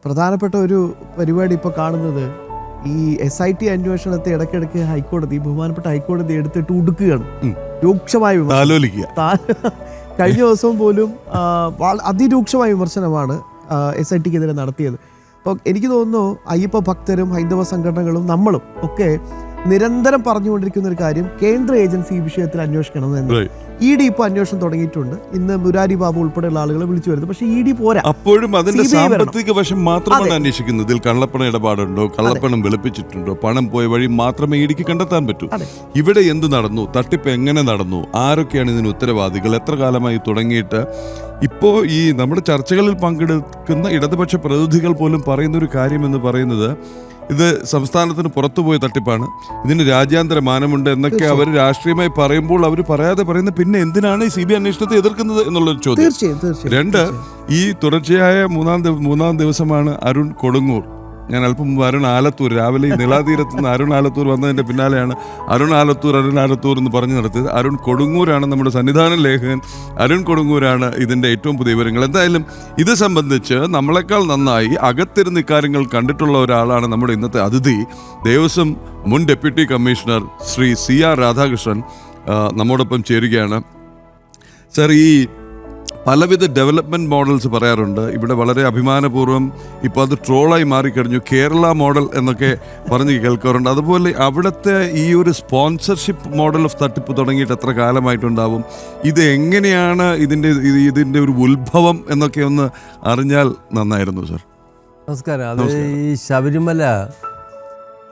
പ്രധാനപ്പെട്ട ഒരു പരിപാടി ഇപ്പോൾ കാണുന്നത് ഈ SIT അന്വേഷണത്തെ ഇടയ്ക്കിടയ്ക്ക് ബഹുമാനപ്പെട്ട ഹൈക്കോടതി എടുത്തിട്ട് ഉടുക്കുകയാണ്. രൂക്ഷമായ കഴിഞ്ഞ ദിവസവും പോലും അതിരൂക്ഷമായ വിമർശനമാണ് SITക്കെതിരെ നടത്തിയത്. അപ്പോൾ എനിക്ക് തോന്നുന്നു അയ്യപ്പ ഭക്തരും ഹൈന്ദവ സംഘടനകളും നമ്മളും ഒക്കെ നിരന്തരം പറഞ്ഞുകൊണ്ടിരിക്കുന്ന ഒരു കാര്യം, കേന്ദ്ര ഏജൻസി ഈ വിഷയത്തിൽ അന്വേഷിക്കണം എന്ന്. ED ഇപ്പോൾ അന്വേഷണം തുടങ്ങിയിട്ടുണ്ട്. ഇന്ന് മുരാരി ബാബു ഉൾപ്പെടെയുള്ള ആളുകളെ വിളിച്ചു വരുന്നത്. പക്ഷേ ED പോരാ. അപ്പോഴും അതിന്റെ സാമ്പത്തിക വശം മാത്രമാണ് അന്വേഷിക്കുന്നത്. ഇതിൽ കള്ളപ്പണ ഇടപാടുണ്ടോ, കള്ളപ്പണം വെളുപ്പിച്ചിട്ടുണ്ടോ, പണം പോയ വഴി മാത്രമേ EDക്ക് കണ്ടെത്താൻ പറ്റൂ. ഇവിടെ എന്ത് നടന്നു, തട്ടിപ്പ് എങ്ങനെ നടന്നു, ആരൊക്കെയാണ് ഇതിന് ഉത്തരവാദികൾ, എത്ര കാലമായി തുടങ്ങിയിട്ട്. ഇപ്പോൾ ഈ നമ്മുടെ ചർച്ചകളിൽ പങ്കെടുക്കുന്ന ഇടതുപക്ഷ പ്രതിനിധികൾ പോലും പറയുന്ന ഒരു കാര്യം എന്ന് പറയുന്നത്, ഇത് സംസ്ഥാനത്തിന് പുറത്തുപോയ തട്ടിപ്പാണ്, ഇതിന് രാജ്യാന്തര മാനമുണ്ട് എന്നൊക്കെ അവർ രാഷ്ട്രീയമായി പറയുമ്പോൾ അവർ പറയാതെ പറയുന്നത് പിന്നെ എന്തിനാണ് ഈ CBI അന്വേഷണത്തെ എതിർക്കുന്നത് എന്നുള്ളൊരു ചോദ്യം. രണ്ട്, ഈ തുടർച്ചയായ മൂന്നാം ദിവസമാണ് അരുൺ കൊടുങ്ങൂർ. ഞാൻ അല്പം മുമ്പ് അരുൺ ആലത്തൂർ, രാവിലെ നിലാതീരത്ത് നിന്ന് അരുൺ ആലത്തൂർ വന്നതിൻ്റെ പിന്നാലെയാണ് അരുൺ ആലത്തൂർ എന്ന് പറഞ്ഞു നടത്തിയത്. അരുൺ കൊടുങ്ങൂരാണ് നമ്മുടെ സന്നിധാന ലേഖകൻ. അരുൺ കൊടുങ്ങൂരാണ് ഇതിൻ്റെ ഏറ്റവും പുതിയ വിവരങ്ങൾ. എന്തായാലും ഇത് സംബന്ധിച്ച് നമ്മളെക്കാൾ നന്നായി അകത്തിരുന്ന് ഇക്കാര്യങ്ങൾ കണ്ടിട്ടുള്ള ഒരാളാണ് നമ്മുടെ ഇന്നത്തെ അതിഥി, ദേവസ്വം മുൻ deputy commissioner Shri CR Radhakrishnan നമ്മോടൊപ്പം ചേരുകയാണ്. സർ, ഈ പലവിധ ഡെവലപ്മെൻറ്റ് മോഡൽസ് പറയാറുണ്ട്. ഇവിടെ വളരെ അഭിമാനപൂർവ്വം ഇപ്പോൾ അത് ട്രോളായി മാറിക്കഴിഞ്ഞു, കേരള മോഡൽ എന്നൊക്കെ പറഞ്ഞ് കേൾക്കാറുണ്ട്. അതുപോലെ അവിടുത്തെ ഈ ഒരു സ്പോൺസർഷിപ്പ് മോഡൽ ഓഫ് തട്ടിപ്പ് തുടങ്ങിയിട്ട് എത്ര കാലമായിട്ടുണ്ടാവും, ഇത് എങ്ങനെയാണ് ഇതിൻ്റെ ഒരു ഉത്ഭവം എന്നൊക്കെ ഒന്ന് അറിഞ്ഞാൽ നന്നായിരുന്നു സർ. നമസ്കാരം. അത് ഈ ശബരിമല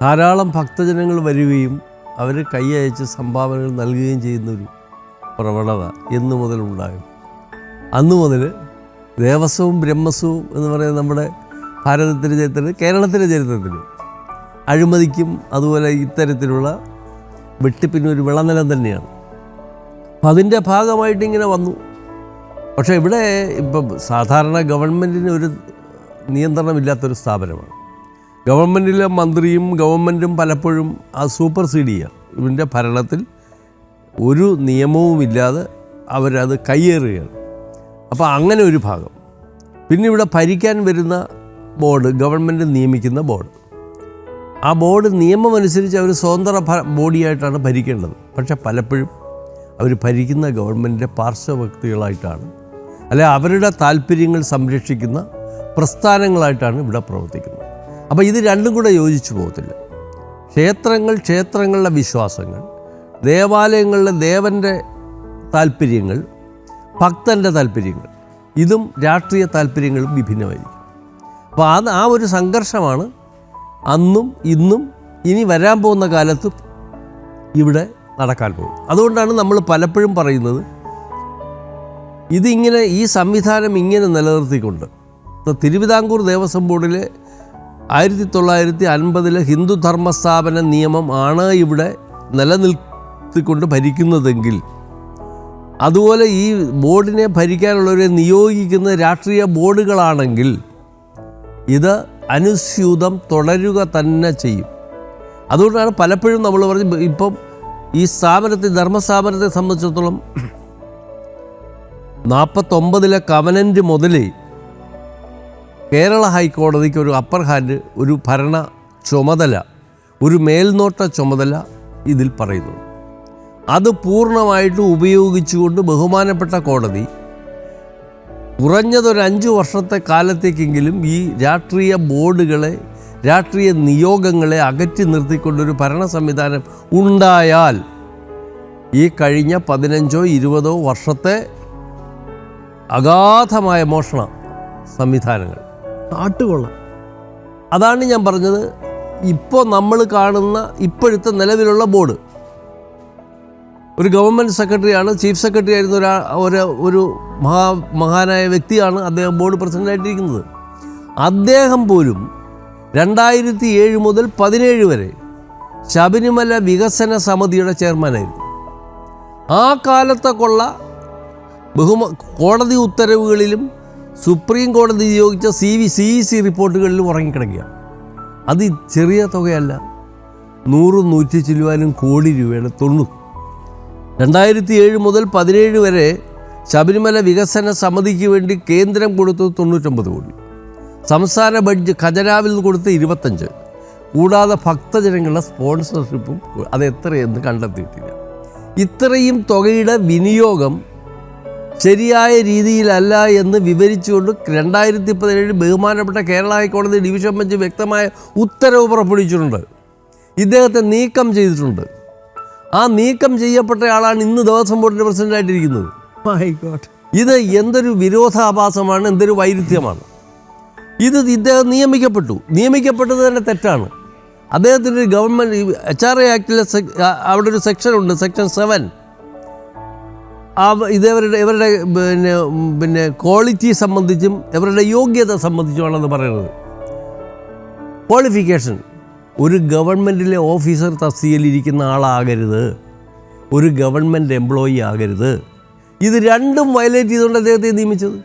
ധാരാളം ഭക്തജനങ്ങൾ വരികയും അവർ കൈയയച്ച് സംഭാവനകൾ നൽകുകയും ചെയ്യുന്നൊരു പ്രവണത എന്നു മുതലുണ്ടാകും. അന്നു മുതൽ ദേവസ്വവും ബ്രഹ്മസ്വവും എന്ന് പറയുന്ന നമ്മുടെ ഭാരതത്തിൻ്റെ ചരിത്രത്തിൽ, കേരളത്തിൻ്റെ ചരിത്രത്തിൽ അഴിമതിക്കും അതുപോലെ ഇത്തരത്തിലുള്ള വെട്ടിപ്പിനൊരു വിളനിലം തന്നെയാണ്. അപ്പം അതിൻ്റെ ഭാഗമായിട്ട് ഇങ്ങനെ വന്നു. പക്ഷേ ഇവിടെ ഇപ്പം സാധാരണ ഗവൺമെൻറ്റിന് ഒരു നിയന്ത്രണമില്ലാത്തൊരു സ്ഥാപനമാണ്. ഗവൺമെൻറ്റിലെ മന്ത്രിയും ഗവൺമെൻറ്റും പലപ്പോഴും അത് സൂപ്പർസീഡ് ചെയ്യുക. ഇതിൻ്റെ ഭരണത്തിൽ ഒരു നിയമവുമില്ലാതെ അവരത് കയ്യേറുകയാണ്. അപ്പോൾ അങ്ങനെ ഒരു ഭാഗം. പിന്നെ ഇവിടെ ഭരിക്കാൻ വരുന്ന ബോർഡ്, ഗവൺമെൻറ് നിയമിക്കുന്ന ബോർഡ്, ആ ബോർഡ് നിയമം അനുസരിച്ച് അവർ സ്വതന്ത്ര ബോഡിയായിട്ടാണ് ഭരിക്കേണ്ടത്. പക്ഷെ പലപ്പോഴും അവർ ഭരിക്കുന്ന ഗവൺമെൻറ്റിൻ്റെ പാർശ്വവ്യക്തികളായിട്ടാണ്, അല്ലെ അവരുടെ താല്പര്യങ്ങൾ സംരക്ഷിക്കുന്ന പ്രസ്ഥാനങ്ങളായിട്ടാണ് ഇവിടെ പ്രവർത്തിക്കുന്നത്. അപ്പോൾ ഇത് രണ്ടും കൂടെ യോജിച്ചു പോകത്തില്ല. ക്ഷേത്രങ്ങളുടെ വിശ്വാസങ്ങൾ, ദേവാലയങ്ങളിലെ ദേവൻ്റെ താല്പര്യങ്ങൾ, ഭക്തൻ്റെ താല്പര്യങ്ങൾ, ഇതും രാഷ്ട്രീയ താല്പര്യങ്ങളും വിഭിന്നമായിരിക്കും. അപ്പോൾ ആ ഒരു സംഘർഷമാണ് അന്നും ഇന്നും ഇനി വരാൻ പോകുന്ന കാലത്ത് ഇവിടെ നടക്കാൻ പോകും. അതുകൊണ്ടാണ് നമ്മൾ പലപ്പോഴും പറയുന്നത്, ഇതിങ്ങനെ ഈ സംവിധാനം ഇങ്ങനെ നിലനിർത്തിക്കൊണ്ട് തിരുവിതാംകൂർ ദേവസ്വം ബോർഡിലെ 1950 ഹിന്ദു ധർമ്മസ്ഥാപന നിയമം ആണ് ഇവിടെ നിലനിർത്തിക്കൊണ്ട് ഭരിക്കുന്നതെങ്കിൽ, അതുപോലെ ഈ ബോർഡിനെ ഭരിക്കാനുള്ളവരെ നിയോഗിക്കുന്ന രാഷ്ട്രീയ ബോർഡുകളാണെങ്കിൽ ഇത് അനുസ്യൂതം തുടരുക തന്നെ ചെയ്യും. അതുകൊണ്ടാണ് പലപ്പോഴും നമ്മൾ പറഞ്ഞ്, ഇപ്പം ഈ ധർമ്മസ്ഥാപനത്തെ സംബന്ധിച്ചിടത്തോളം 49 കവനൻ്റ് മുതൽ കേരള ഹൈക്കോടതിക്ക് ഒരു അപ്പർ ഹാൻഡ്, ഒരു ഭരണ ചുമതല, ഒരു മേൽനോട്ട ചുമതല ഇതിൽ പറയുന്നു. അത് പൂർണ്ണമായിട്ട് ഉപയോഗിച്ചുകൊണ്ട് ബഹുമാനപ്പെട്ട കോടതി കുറഞ്ഞതൊരു 5 വർഷത്തെ കാലത്തേക്കെങ്കിലും ഈ രാഷ്ട്രീയ ബോർഡുകളെ, രാഷ്ട്രീയ നിയോഗങ്ങളെ അകറ്റി നിർത്തിക്കൊണ്ടൊരു ഭരണ സംവിധാനം ഉണ്ടായാൽ ഈ കഴിഞ്ഞ 15-20 വർഷത്തെ അഗാധമായ മോഷണ സംവിധാനങ്ങൾ ആട്ടുകൊള്ളാം. അതാണ് ഞാൻ പറഞ്ഞത്. ഇപ്പോൾ നമ്മൾ കാണുന്ന ഇപ്പോഴത്തെ നിലവിലുള്ള ബോർഡ്, ഒരു ഗവൺമെൻറ് സെക്രട്ടറിയാണ്, ചീഫ് സെക്രട്ടറി ആയിരുന്ന ഒരു മഹാനായ വ്യക്തിയാണ് അദ്ദേഹം ബോർഡ് പ്രസിഡൻ്റായിട്ടിരിക്കുന്നത്. അദ്ദേഹം പോലും 2007 മുതൽ 2017 വരെ ശബരിമല വികസന സമിതിയുടെ ചെയർമാനായിരുന്നു. ആ കാലത്തൊക്കെയുള്ള കോടതി ഉത്തരവുകളിലും സുപ്രീം കോടതി നിയോഗിച്ച CEC റിപ്പോർട്ടുകളിലും ഉറങ്ങിക്കിടക്കുക. അത് ചെറിയ തുകയല്ല, 100-100 ചില്ലുവാനും കോടി രൂപയാണ്. 2007 മുതൽ 2017 വരെ ശബരിമല വികസന സമിതിക്ക് വേണ്ടി കേന്ദ്രം കൊടുത്തത് 99 കോടി. സംസ്ഥാന ബഡ്ജറ്റ് ഖജനാവിൽ നിന്ന് കൊടുത്ത് 25, കൂടാതെ ഭക്തജനങ്ങളുടെ സ്പോൺസർഷിപ്പും അത് എത്രയെന്ന് കണ്ടെത്തിയിട്ടില്ല. ഇത്രയും തുകയുടെ വിനിയോഗം ശരിയായ രീതിയിലല്ല എന്ന് വിവരിച്ചുകൊണ്ട് 2017 ബഹുമാനപ്പെട്ട കേരള ഹൈക്കോടതി ഡിവിഷൻ ബെഞ്ച് വ്യക്തമായ ഉത്തരവ് പുറപ്പെടുവിച്ചിട്ടുണ്ട്. ഇദ്ദേഹത്തെ നീക്കം ചെയ്തിട്ടുണ്ട്. ആ നീക്കം ചെയ്യപ്പെട്ട ആളാണ് ഇന്ന് ദേവസ്വം ബോർഡിൻ്റെ പ്രസിഡൻ്റായിട്ടിരിക്കുന്നത്. ഇത് എന്തൊരു വിരോധാഭാസമാണ്, എന്തൊരു വൈരുദ്ധ്യമാണ്. ഇദ്ദേഹം നിയമിക്കപ്പെട്ടത് തന്നെ തെറ്റാണ്. അദ്ദേഹത്തിൻ്റെ ഒരു ഗവൺമെൻറ് HRA ആക്ടിലെ അവിടെ ഒരു സെക്ഷനുണ്ട്, സെക്ഷൻ 7. ഇവരുടെ പിന്നെ ക്വാളിറ്റി സംബന്ധിച്ചും ഇവരുടെ യോഗ്യത സംബന്ധിച്ചുമാണെന്ന് പറയുന്നത്. ക്വാളിഫിക്കേഷൻ, ഒരു ഗവൺമെൻറ്റിലെ ഓഫീസർ തസ്തികയിലിരിക്കുന്ന ആളാകരുത്, ഒരു ഗവൺമെൻറ് എംപ്ലോയി ആകരുത്. ഇത് രണ്ടും വയലേറ്റ് ചെയ്തുകൊണ്ട് അദ്ദേഹത്തെ നിയമിച്ചത്.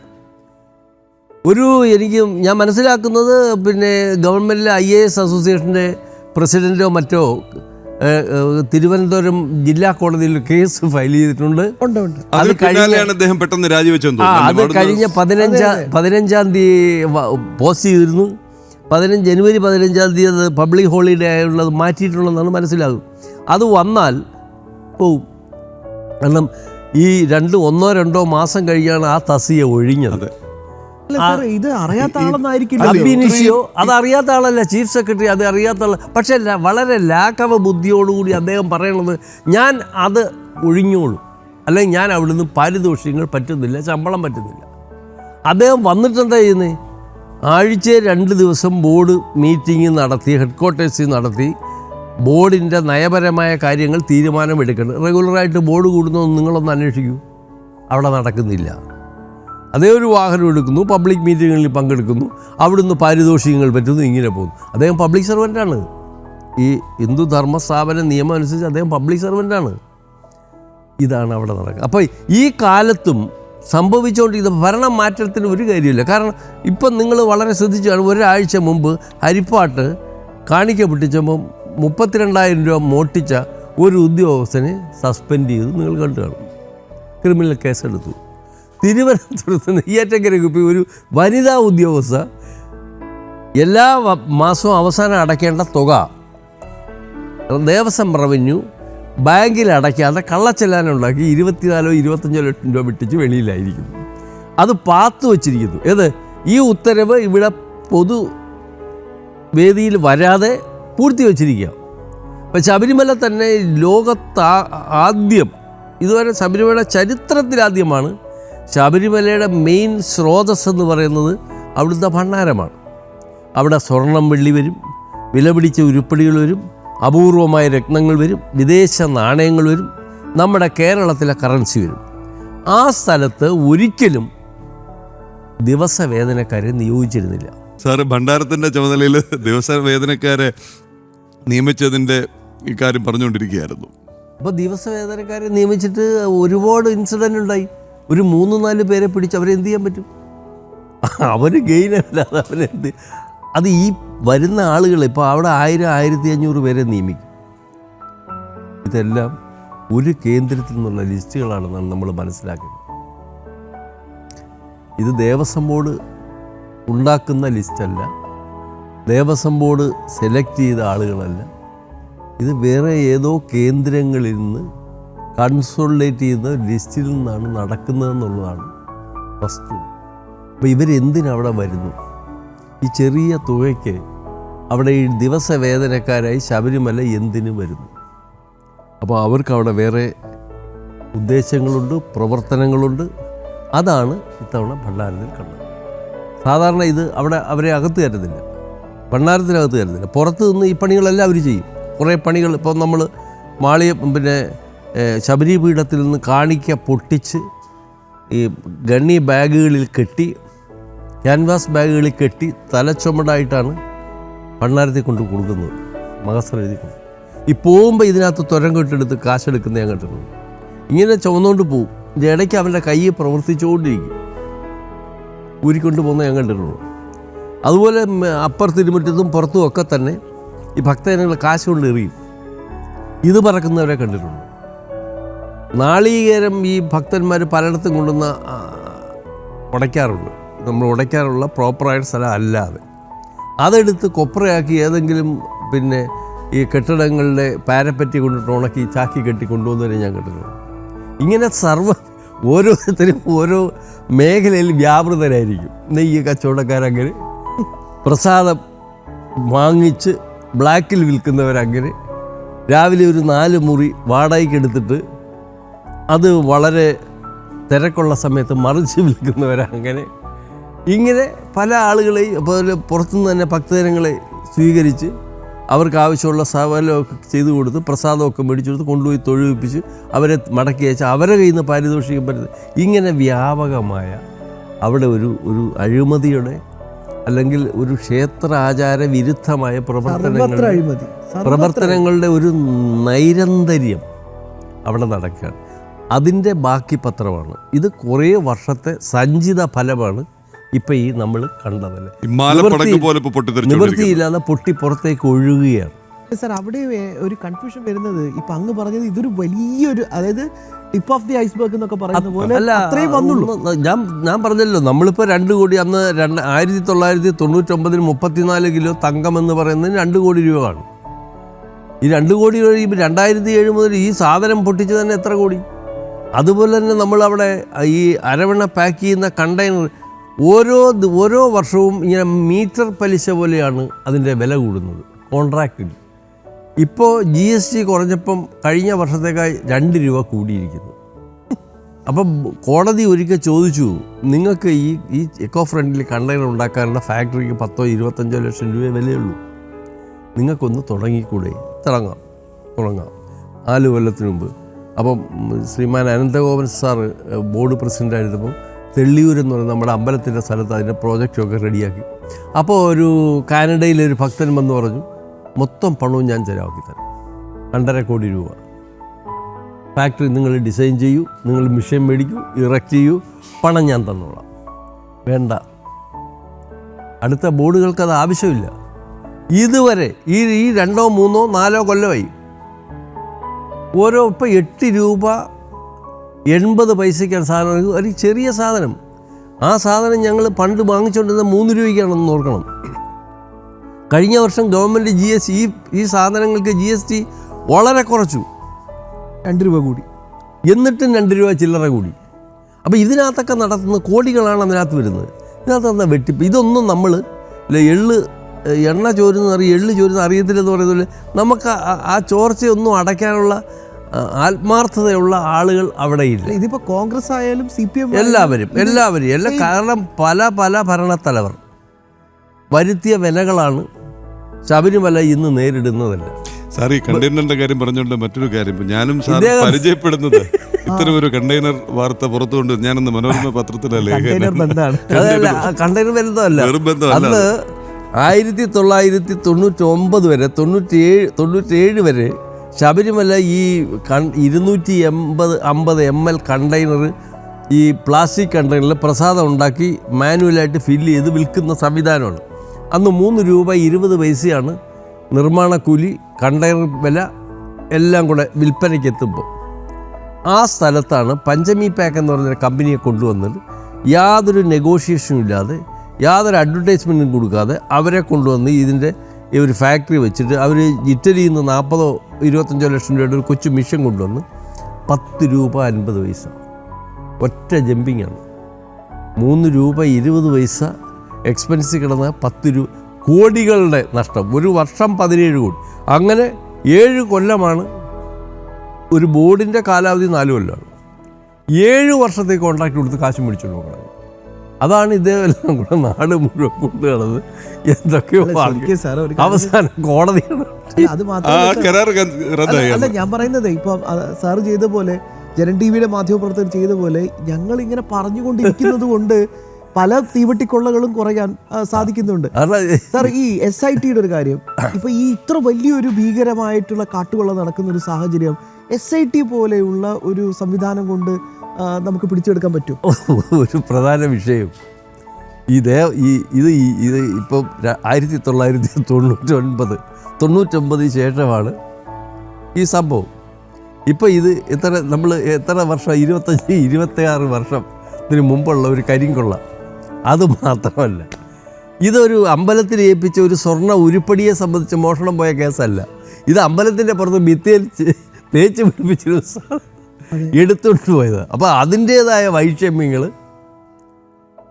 ഞാൻ മനസ്സിലാക്കുന്നത് പിന്നെ ഗവൺമെൻറ്റിലെ IAS അസോസിയേഷൻ്റെ പ്രസിഡൻറ്റോ മറ്റോ തിരുവനന്തപുരം ജില്ലാ കോടതിയിൽ കേസ് ഫയൽ ചെയ്തിട്ടുണ്ട്. അത് കഴിഞ്ഞ 15-ാം തീയതി പോസ്റ്റ് ചെയ്തിരുന്നു. ജനുവരി 15-ാം തീയതി അത് പബ്ലിക് ഹോളിഡേ ആയുള്ളത് മാറ്റിയിട്ടുള്ളതെന്നാണ് മനസ്സിലാകും. അത് വന്നാൽ പോവും. കാരണം ഈ 1-2 മാസം കഴിഞ്ഞാണ് ആ തസ്തിക ഒഴിഞ്ഞത്. ഇത് അറിയാത്ത ആളെന്നായിരിക്കില്ല. അബിനിഷിയോ അത് അറിയാത്ത ആളല്ല, ചീഫ് സെക്രട്ടറി അത് അറിയാത്ത ആൾ. പക്ഷേ വളരെ ലാഘവ ബുദ്ധിയോടുകൂടി അദ്ദേഹം പറയണത് ഞാൻ അത് ഒഴിഞ്ഞോളൂ, അല്ലെങ്കിൽ ഞാൻ അവിടുന്ന് പാരിതോഷികങ്ങൾ പറ്റുന്നില്ല, ശമ്പളം പറ്റുന്നില്ല. അദ്ദേഹം വന്നിട്ടെന്താ ചെയ്യുന്നത്? ആഴ്ചയിൽ 2 ദിവസം ബോർഡ് മീറ്റിംഗ് നടത്തി, ഹെഡ്ക്വാർട്ടേഴ്സിൽ നടത്തി ബോർഡിൻ്റെ നയപരമായ കാര്യങ്ങൾ തീരുമാനമെടുക്കണം. റെഗുലറായിട്ട് ബോർഡ് കൂടുന്നതൊന്നും നിങ്ങളൊന്ന് അന്വേഷിക്കൂ. അവിടെ നടക്കുന്നില്ല. അതേ ഒരു വാഹനം എടുക്കുന്നു, പബ്ലിക് മീറ്റിങ്ങുകളിൽ പങ്കെടുക്കുന്നു, അവിടുന്ന് പാരിതോഷികങ്ങൾ പറ്റുന്നു, ഇങ്ങനെ പോകുന്നു. അദ്ദേഹം പബ്ലിക് സർവൻ്റാണ്. ഈ ഹിന്ദു ധർമ്മ സ്ഥാപന നിയമം അനുസരിച്ച് അദ്ദേഹം പബ്ലിക് സർവൻ്റാണ്. ഇതാണ് അവിടെ നടക്കുക. അപ്പോൾ ഈ കാലത്തും സംഭവിച്ചുകൊണ്ടിരിക്കുന്ന ഭരണം മാറ്റത്തിന് ഒരു കാര്യമില്ല. കാരണം ഇപ്പം നിങ്ങൾ വളരെ ശ്രദ്ധിച്ചാണ്, ഒരാഴ്ച മുമ്പ് ഹരിപ്പാട്ട് കാണിക്ക പൊട്ടിച്ചപ്പോൾ 32,000 രൂപ മോട്ടിച്ച ഒരു ഉദ്യോഗസ്ഥനെ സസ്പെൻഡ് ചെയ്തു. നിങ്ങൾ കണ്ടു കാണും. ക്രിമിനൽ കേസെടുത്തു. തിരുവനന്തപുരത്ത് നെയ്യാറ്റക്കരയ്ക്ക് പോയി ഒരു വനിതാ ഉദ്യോഗസ്ഥ എല്ലാ മാസവും അവസാനം അടയ്ക്കേണ്ട തുക ദേവസ്വം റവന്യൂ ബാങ്കിൽ അടയ്ക്കാതെ കള്ളച്ചെല്ലാനുണ്ടാക്കി 24-25 ലക്ഷം രൂപ വിട്ടിച്ച് വെളിയിലായിരിക്കുന്നു. അത് പാത്തു വച്ചിരിക്കുന്നു. ഈ ഉത്തരവ് ഇവിടെ പൊതുവേദിയിൽ വരാതെ പൂർത്തി വച്ചിരിക്കുക. അപ്പം ശബരിമല തന്നെ ലോകത്ത് ആദ്യം, ഇതുവരെ ശബരിമല ചരിത്രത്തിലാദ്യമാണ് ശബരിമലയുടെ മെയിൻ സ്രോതസ് എന്ന് പറയുന്നത് അവിടുത്തെ ഭണ്ഡാരമാണ്. അവിടെ സ്വർണം വെള്ളി വരും, വിലപിടിച്ച ഉരുപ്പടികൾ വരും, അപൂർവമായ രത്നങ്ങൾ വരും, വിദേശ നാണയങ്ങൾ വരും, നമ്മുടെ കേരളത്തിലെ കറൻസി വരും. ആ സ്ഥലത്ത് ഒരിക്കലും ദിവസവേതനക്കാരെ നിയോഗിച്ചിരുന്നില്ല. സാറ് ഭണ്ഡാരത്തിൻ്റെ ചുമതലയിൽ ദിവസവേതനക്കാരെ നിയമിച്ചതിൻ്റെ ഇക്കാര്യം പറഞ്ഞുകൊണ്ടിരിക്കുകയായിരുന്നു. അപ്പോൾ ദിവസവേതനക്കാരെ നിയമിച്ചിട്ട് ഒരുപാട് ഇൻസിഡൻ്റ് ഉണ്ടായി. ഒരു 3-4 പേരെ പിടിച്ച് അവരെന്ത് ചെയ്യാൻ പറ്റും? അവർ ഗെയിനല്ലാതെ അവരെന്ത്. അത് ഈ വരുന്ന ആളുകൾ ഇപ്പോൾ അവിടെ 1000-1500 പേരെ നിയമിക്കും. ഇതെല്ലാം ഒരു കേന്ദ്രത്തിൽ നിന്നുള്ള ലിസ്റ്റുകളാണെന്നാണ് നമ്മൾ മനസ്സിലാക്കുന്നത്. ഇത് ദേവസ്വം ബോർഡ് ഉണ്ടാക്കുന്ന ലിസ്റ്റല്ല, ദേവസ്വം ബോർഡ് സെലക്ട് ചെയ്ത ആളുകളല്ല. ഇത് വേറെ ഏതോ കേന്ദ്രങ്ങളിൽ നിന്ന് കൺസോളിഡേറ്റ് ചെയ്യുന്ന ലിസ്റ്റിൽ നിന്നാണ് നടക്കുന്നതെന്നുള്ളതാണ് വസ്തു. അപ്പോൾ ഇവരെന്തിനവിടെ വരുന്നു? ഈ ചെറിയ തുകയ്ക്ക് അവിടെ ഈ ദിവസവേതനക്കാരായി ശബരിമല എന്തിനു വരുന്നു? അപ്പോൾ അവർക്കവിടെ വേറെ ഉദ്ദേശങ്ങളുണ്ട്, പ്രവർത്തനങ്ങളുണ്ട്. അതാണ് ഇത്തവണ ഭണ്ഡാരത്തിൽ കണ്ടത്. സാധാരണ ഇത് അവിടെ അവരെ അകത്ത് കയറ്റുന്നില്ല, ഭണ്ഡാരത്തിനകത്ത് കയറ്റുന്നില്ല. പുറത്ത് നിന്ന് ഈ പണികളെല്ലാം അവർ ചെയ്യും. കുറേ പണികൾ ഇപ്പോൾ നമ്മൾ ശബരി പീഠത്തിൽ നിന്ന് കാണിക്ക പൊട്ടിച്ച് ഈ ഗണ്ണി ബാഗുകളിൽ കെട്ടി, ക്യാൻവാസ് ബാഗുകളിൽ കെട്ടി തലച്ചുമടായിട്ടാണ് ഭണ്ഡാരത്തിൽ കൊണ്ട് കൊടുക്കുന്നത്. മഹസർ എഴുതി കൊടുക്കും. ഈ പോകുമ്പോൾ ഇതിനകത്ത് തുരങ്കെട്ടെടുത്ത് കാശെടുക്കുന്ന ഞാൻ കണ്ടിട്ടുണ്ട്. ഇങ്ങനെ ചുമന്നുകൊണ്ട് പോകും. ഇതിൻ്റെ ഇടയ്ക്ക് അവൻ്റെ കൈ പ്രവർത്തിച്ചുകൊണ്ടിരിക്കും. ഊരിക്കൊണ്ട് പോകുന്ന ഞാൻ കണ്ടിട്ടുള്ളൂ. അതുപോലെ അപ്പുറത്തിരുമുറ്റത്തും പുറത്തും ഒക്കെ തന്നെ ഈ ഭക്തജനങ്ങൾ കാശ് കൊണ്ട് എറിയും. ഇത് പറക്കുന്നവരെ കണ്ടിട്ടുണ്ട്. നാളികേരം ഈ ഭക്തന്മാർ പലയിടത്തും കൊണ്ടുവന്ന് ഉടയ്ക്കാറുണ്ട്. നമ്മൾ ഉടയ്ക്കാനുള്ള പ്രോപ്പറായ സ്ഥലം അല്ലാതെ അതെടുത്ത് കൊപ്രയാക്കി ഏതെങ്കിലും പിന്നെ ഈ കെട്ടിടങ്ങളുടെ പാരപ്പറ്റി കൊണ്ടിട്ട് ഉണക്കി ചാക്കി കെട്ടി കൊണ്ടുവന്നവരെ ഞാൻ കണ്ടിട്ടുണ്ട്. ഇങ്ങനെ ഓരോരുത്തരും ഓരോ മേഖലയിൽ വ്യാപൃതരായിരിക്കും. നെയ്യ് കച്ചവടക്കാരങ്ങനെ, പ്രസാദം വാങ്ങിച്ച് ബ്ലാക്കിൽ വിൽക്കുന്നവരങ്ങനെ, രാവിലെ ഒരു 4 മുറി വാടകയ്ക്ക് എടുത്തിട്ട് അത് വളരെ തിരക്കുള്ള സമയത്ത് മറിച്ച് വിൽക്കുന്നവരങ്ങനെ, ഇങ്ങനെ പല ആളുകളെയും അതുപോലെ പുറത്തുനിന്ന് തന്നെ ഭക്തജനങ്ങളെ സ്വീകരിച്ച് അവർക്ക് ആവശ്യമുള്ള സവാലമൊക്കെ ചെയ്തു കൊടുത്ത് പ്രസാദമൊക്കെ മേടിച്ചു കൊടുത്ത് കൊണ്ടുപോയി തൊഴിപ്പിച്ച് അവരെ മടക്കി അയച്ച് അവരെ കയ്യിൽ നിന്ന് പാരിതോഷികം പറ്റുന്നത്. ഇങ്ങനെ വ്യാപകമായ അവിടെ ഒരു അഴിമതിയുടെ അല്ലെങ്കിൽ ഒരു ക്ഷേത്ര ആചാര വിരുദ്ധമായ പ്രവർത്തനങ്ങളുടെ ഒരു നൈരന്തര്യം അവിടെ നടക്കുകയാണ്. അതിൻ്റെ ബാക്കി പത്രമാണ് ഇത്. കുറേ വർഷത്തെ സഞ്ചിത ഫലമാണ് ഇപ്പം ഈ നമ്മൾ കണ്ടതല്ലേ. നിവൃത്തിയില്ലാതെ പൊട്ടി പുറത്തേക്ക് ഒഴുകുകയാണ്. സാർ അവിടെ ഒരു കൺഫ്യൂഷൻ വരുന്നത് ഇപ്പൊ അങ്ങ് പറഞ്ഞത് ഇതൊരു വലിയൊരു, അതായത് ടിപ്പ് ഓഫ് ദി ഐസ്ബർഗ് എന്നൊക്കെ പറയുന്ന പോലെ അത്രയും വന്നുള്ളൂ. ഞാൻ പറഞ്ഞല്ലോ, നമ്മളിപ്പോൾ 2 കോടി അന്ന് 1999 34 കിലോ തങ്കം എന്ന് പറയുന്നതിന് 2 കോടി രൂപ കാണും. ഈ 2 കോടി രൂപ 2007 മുതൽ ഈ സാധനം പൊട്ടിച്ച് തന്നെ എത്ര കോടി. അതുപോലെ തന്നെ നമ്മളവിടെ ഈ അരവണ പാക്ക് ചെയ്യുന്ന കണ്ടെയ്നർ ഓരോ വർഷവും ഇങ്ങനെ മീറ്റർ പലിശ പോലെയാണ് അതിൻ്റെ വില കൂടുന്നത് കോൺട്രാക്റ്റിൽ. ഇപ്പോൾ GST കുറഞ്ഞപ്പം കഴിഞ്ഞ വർഷത്തേക്കായി 2 രൂപ കൂടിയിരിക്കുന്നു. അപ്പം കോടതി ഒരിക്കൽ ചോദിച്ചു, നിങ്ങൾക്ക് ഈ എക്കോ ഫ്രണ്ട്ലി കണ്ടെയ്നർ ഉണ്ടാക്കാനുള്ള ഫാക്ടറിക്ക് 10-25 ലക്ഷം രൂപ വിലയുള്ളൂ, നിങ്ങൾക്കൊന്ന് തുടങ്ങിക്കൂടെ? തുടങ്ങാം 4 കൊല്ലത്തിന് മുമ്പ്. അപ്പം ശ്രീമാൻ അനന്തഗോപൻ സാറ് ബോർഡ് പ്രസിഡൻ്റായിരുന്നപ്പം തെള്ളിയൂർ എന്ന് പറയുന്ന നമ്മുടെ അമ്പലത്തിൻ്റെ സ്ഥലത്ത് അതിൻ്റെ പ്രോജക്റ്റൊക്കെ റെഡിയാക്കി. അപ്പോൾ ഒരു കാനഡയിലൊരു ഭക്തൻ വന്ന് പറഞ്ഞു, മൊത്തം പണവും ഞാൻ ചിലവാക്കി തരാം, 2.5 കോടി രൂപ. ഫാക്ടറി നിങ്ങൾ ഡിസൈൻ ചെയ്യൂ, നിങ്ങൾ മിഷൻ മേടിക്കൂ, ഇറക്റ്റ് ചെയ്യൂ, പണം ഞാൻ തന്നോളാം. വേണ്ട, അടുത്ത ബോർഡുകൾക്ക് അത് ആവശ്യമില്ല. ഇതുവരെ ഈ 2, 3, 4 കൊല്ലമായി ഇപ്പം 8 രൂപ 80 പൈസയ്ക്കാണ് സാധനം. ഒരു ചെറിയ സാധനം. ആ സാധനം ഞങ്ങൾ പണ്ട് വാങ്ങിച്ചുകൊണ്ടിരുന്ന 3 രൂപയ്ക്കാണെന്ന് ഓർക്കണം. കഴിഞ്ഞ വർഷം ഗവൺമെൻറ് ഈ സാധനങ്ങൾക്ക് GST വളരെ കുറച്ചു, 2 രൂപ കൂടി. എന്നിട്ടും 2 രൂപ ചില്ലറ കൂടി. അപ്പോൾ ഇതിനകത്തൊക്കെ നടത്തുന്ന കോടികളാണ് അതിനകത്ത് വരുന്നത്. ഇതിനകത്ത് എന്താ വെട്ടിപ്പ്? ഇതൊന്നും നമ്മൾ എണ്ണ എള്ള് ചോരുന്ന അറിയത്തില്ലെന്ന് പറയുന്നത് നമുക്ക് ആ ചോർച്ചയൊന്നും അടയ്ക്കാനുള്ള ആത്മാർത്ഥതയുള്ള ആളുകൾ അവിടെയില്ല. ഇതിപ്പോൾ കോൺഗ്രസ് ആയാലും CPM എല്ലാവരും കാരണം പല ഭരണത്തലവർ വരുത്തിയ വിലകളാണ് ശബരിമല ഇന്ന് നേരിടുന്നതല്ല. സാർ ഈ കണ്ടെയ്നറിന്റെ കാര്യം പറഞ്ഞുകൊണ്ട് മറ്റൊരു കാര്യം, ഞാനും സാർ പരിചയപ്പെടുന്നത് ഇത്തരം ഒരു കണ്ടെയ്നർ വാർത്ത പുറത്തുകൊണ്ട് ഞാനന്ന് മനോരമ പത്രത്തിലല്ലേ കണ്ടെയ്നർ ബന്ധമല്ല. അന്ന് 1999 വരെ 97 വരെ ശബരിമല ഈ 250 ml കണ്ടെയ്നർ, ഈ പ്ലാസ്റ്റിക് കണ്ടെയ്നറിൽ പ്രസാദം ഉണ്ടാക്കി മാനുവലായിട്ട് ഫില്ല് ചെയ്ത് വിൽക്കുന്ന സംവിധാനമാണ്. അന്ന് 3 രൂപ 20 പൈസയാണ് നിർമ്മാണ കൂലി, കണ്ടെയ്നർ വില എല്ലാം കൂടെ വിൽപ്പനയ്ക്ക് എത്തുമ്പോൾ. ആ സ്ഥലത്താണ് പഞ്ചമി പാക്ക് എന്ന് പറഞ്ഞ കമ്പനിയെ കൊണ്ടുവന്നത്. യാതൊരു നെഗോഷിയേഷനും ഇല്ലാതെ, യാതൊരു അഡ്വർടൈസ്മെൻറ്റും കൊടുക്കാതെ അവരെ കൊണ്ടുവന്ന് ഇതിൻ്റെ ഒരു ഫാക്ടറി വെച്ചിട്ട് അവർ ഇറ്റലിയിൽ നിന്ന് 40-25 ലക്ഷം രൂപയുടെ ഒരു കൊച്ചു മിഷൻ കൊണ്ടുവന്ന് 10 രൂപ 50 പൈസ ഒറ്റ ജമ്പിങ്ങാണ്. 3 രൂപ 20 പൈസ എക്സ്പെൻസ് കിടന്ന 10 രൂപ, കോടികളുടെ നഷ്ടം. ഒരു വർഷം 17 കോടി. അങ്ങനെ 7 കൊല്ലമാണ്. ഒരു ബോർഡിൻ്റെ കാലാവധി 4 കൊല്ലമാണ്. 7 വർഷത്തേക്ക് കോൺട്രാക്ട് കൊടുത്ത് കാശ് മേടിച്ചുകൊണ്ട് പോകണം. അതാണ് ഇതേവെല്ലാം കൂടെ നാട് മുഴുവൻ കൊണ്ടു നടന്നത്. എന്തൊക്കെയോ അവസാനം കോടതിയാണ്. അത് മാത്രമല്ല, ഞാൻ പറയുന്നത് ഇപ്പം സാറ് ചെയ്ത പോലെ, ജനൻ TVയുടെ മാധ്യമപ്രവർത്തകർ ചെയ്ത പോലെ ഞങ്ങൾ ഇങ്ങനെ പറഞ്ഞുകൊണ്ടിരിക്കുന്നത് കൊണ്ട് പല തീവട്ടിക്കൊള്ളകളും കുറയാൻ സാധിക്കുന്നുണ്ട്. സാർ, ഈ SITയുടെ ഒരു കാര്യം, ഇപ്പൊ ഈ ഇത്ര വലിയൊരു ഭീകരമായിട്ടുള്ള കാട്ടുകൊള്ള നടക്കുന്ന ഒരു സാഹചര്യം SIT പോലെയുള്ള ഒരു സംവിധാനം കൊണ്ട് നമുക്ക് പിടിച്ചെടുക്കാൻ പറ്റും? ഒരു പ്രധാന വിഷയം ഇത് ഇപ്പം 1999 ശേഷമാണ് ഈ സംഭവം. ഇപ്പം ഇത് എത്ര വർഷം, 25-26 വർഷത്തിന് മുമ്പുള്ള ഒരു കരിങ്കൊള്ള. അത് മാത്രമല്ല, ഇതൊരു അമ്പലത്തിൽ ഏൽപ്പിച്ച ഒരു സ്വർണ്ണ ഉരുപ്പടിയെ സംബന്ധിച്ച് മോഷണം പോയ കേസല്ല. ഇത് അമ്പലത്തിൻ്റെ പുറത്ത് ഭിത്തിയിൽ തേച്ച് പിടിപ്പിച്ചൊരു എടുത്തുകൊണ്ട് പോയത്. അപ്പോൾ അതിൻ്റേതായ വൈഷമ്യങ്ങൾ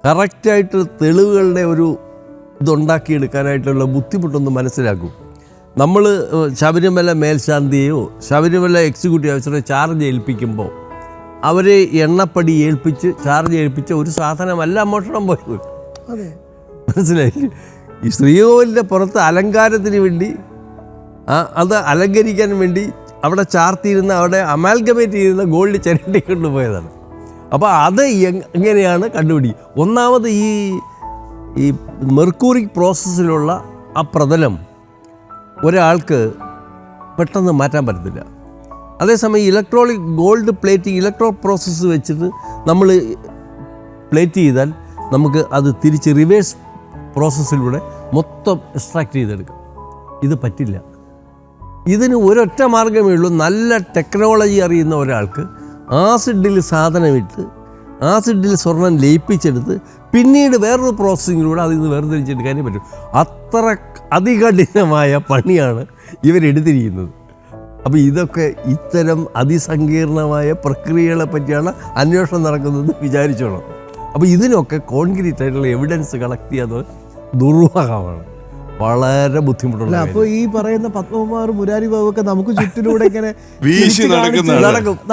കറക്റ്റായിട്ട് തെളിവുകളുടെ ഒരു ഇതുണ്ടാക്കിയെടുക്കാനായിട്ടുള്ള ബുദ്ധിമുട്ടൊന്ന് മനസ്സിലാക്കും. നമ്മൾ ശബരിമല മേൽശാന്തിയെയോ ശബരിമല എക്സിക്യൂട്ടീവ് ഓഫീസറെ ചാർജ് ഏൽപ്പിക്കുമ്പോൾ അവരെ എണ്ണപ്പടി ചാർജ് ഏൽപ്പിച്ച ഒരു സാധനമല്ല മോഷണം പോയത്. മനസ്സിലായില്ലേ? ഈ ശ്രീകോവിലിൻ്റെ പുറത്ത് അലങ്കാരത്തിന് വേണ്ടി അത് അലങ്കരിക്കാൻ വേണ്ടി അവിടെ ചാർത്തിയിരുന്ന അവിടെ അമാൽഗമേറ്റ് ചെയ്യുന്ന ഗോൾഡ് ചിരണ്ടി കൊണ്ടുപോയതാണ്. അപ്പോൾ അത് എങ്ങനെയാണ് കണ്ടുപിടിക്കുക? ഒന്നാമത് ഈ മെർക്കൂറി പ്രോസസ്സിലുള്ള ആ പ്രതലം ഒരാൾക്ക് പെട്ടെന്ന് മാറ്റാൻ പറ്റത്തില്ല. അതേസമയം ഇലക്ട്രോണിക് ഗോൾഡ് പ്ലേറ്റിംഗ് പ്രോസസ്സ് വെച്ചിട്ട് നമ്മൾ പ്ലേറ്റ് ചെയ്താൽ നമുക്ക് അത് തിരിച്ച് റിവേഴ്സ് പ്രോസസ്സിലൂടെ മൊത്തം എക്സ്ട്രാക്ട് ചെയ്തെടുക്കാം. ഇത് പറ്റില്ല. ഇതിന് ഒരൊറ്റ മാർഗ്ഗമേ ഉള്ളൂ. നല്ല ടെക്നോളജി അറിയുന്ന ഒരാൾക്ക് ആസിഡിൽ സാധനമിട്ട് ആസിഡിൽ സ്വർണം ലയിപ്പിച്ചെടുത്ത് പിന്നീട് വേറൊരു പ്രോസസ്സിങ്ങിലൂടെ അതിൽ നിന്ന് വേർതിരിച്ചെടുക്കാനേ പറ്റും. അത്ര അതികഠിനമായ പണിയാണ് ഇവരെടുത്തിരിക്കുന്നത്. അപ്പോൾ ഇതൊക്കെ ഇത്തരം അതിസങ്കീർണമായ പ്രക്രിയകളെ പറ്റിയാണ് അന്വേഷണം നടക്കുന്നത് വിചാരിച്ചോണം. അപ്പോൾ ഇതിനൊക്കെ കോൺക്രീറ്റ് ആയിട്ടുള്ള എവിഡൻസ് കളക്ട് ചെയ്യാത്തത് ദുർവാഹമാണ്, വളരെ ബുദ്ധിമുട്ടുള്ള. അപ്പോൾ ഈ പറയുന്ന പത്മകുമാർ മുരാരി ബാബുക്കെ നമുക്ക് ചുറ്റിലൂടെ ഇങ്ങനെ